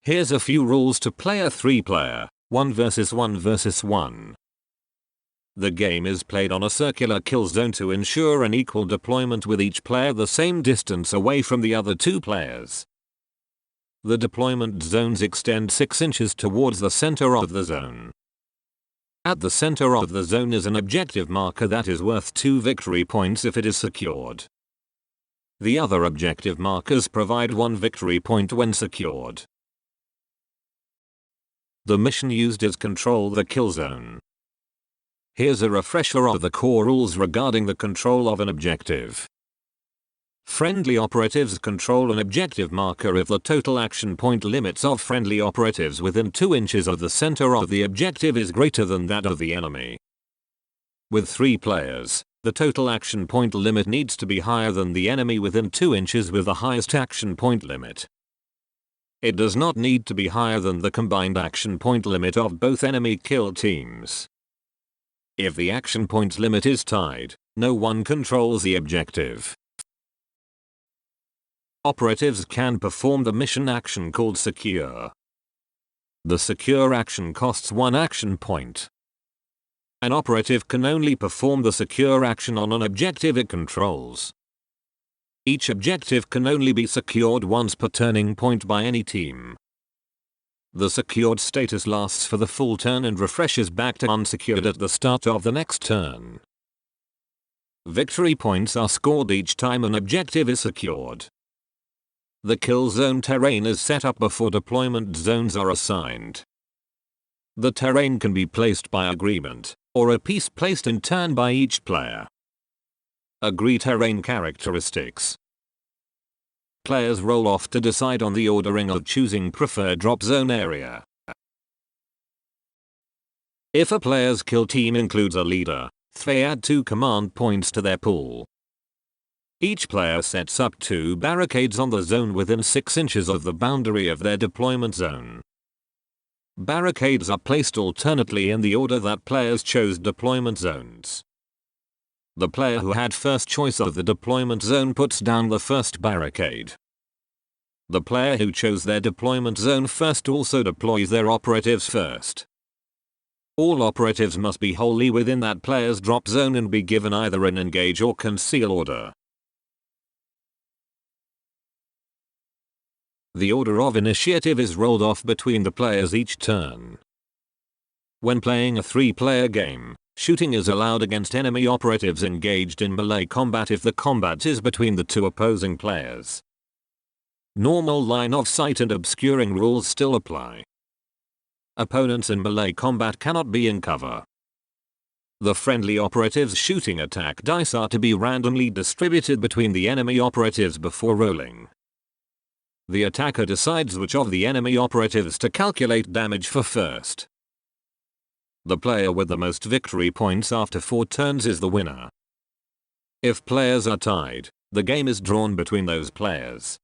Here's a few rules to play a 3-player, 1 vs 1 vs 1. The game is played on a circular kill zone to ensure an equal deployment with each player the same distance away from the other 2 players. The deployment zones extend 6 inches towards the center of the zone. At the center of the zone is an objective marker that is worth 2 victory points if it is secured. The other objective markers provide 1 victory point when secured. The mission used is control the kill zone. Here's a refresher of the core rules regarding the control of an objective. Friendly operatives control an objective marker if the total action point limits of friendly operatives within 2 inches of the center of the objective is greater than that of the enemy. With 3 players, the total action point limit needs to be higher than the enemy within 2 inches with the highest action point limit. It does not need to be higher than the combined action point limit of both enemy kill teams. If the action point limit is tied, no one controls the objective. Operatives can perform the mission action called secure. The secure action costs 1 action point. An operative can only perform the secure action on an objective it controls. Each objective can only be secured once per turning point by any team. The secured status lasts for the full turn and refreshes back to unsecured at the start of the next turn. Victory points are scored each time an objective is secured. The kill zone terrain is set up before deployment zones are assigned. The terrain can be placed by agreement, or a piece placed in turn by each player. Agree terrain characteristics. Players roll off to decide on the ordering of choosing preferred drop zone area. If a player's kill team includes a leader, they add 2 command points to their pool. Each player sets up 2 barricades on the zone within 6 inches of the boundary of their deployment zone. Barricades are placed alternately in the order that players chose deployment zones. The player who had first choice of the deployment zone puts down the first barricade. The player who chose their deployment zone first also deploys their operatives first. All operatives must be wholly within that player's drop zone and be given either an engage or conceal order. The order of initiative is rolled off between the players each turn. When playing a 3-player game, shooting is allowed against enemy operatives engaged in melee combat if the combat is between the 2 opposing players. Normal line of sight and obscuring rules still apply. Opponents in melee combat cannot be in cover. The friendly operatives' shooting attack dice are to be randomly distributed between the enemy operatives before rolling. The attacker decides which of the enemy operatives to calculate damage for first. The player with the most victory points after 4 turns is the winner. If players are tied, the game is drawn between those players.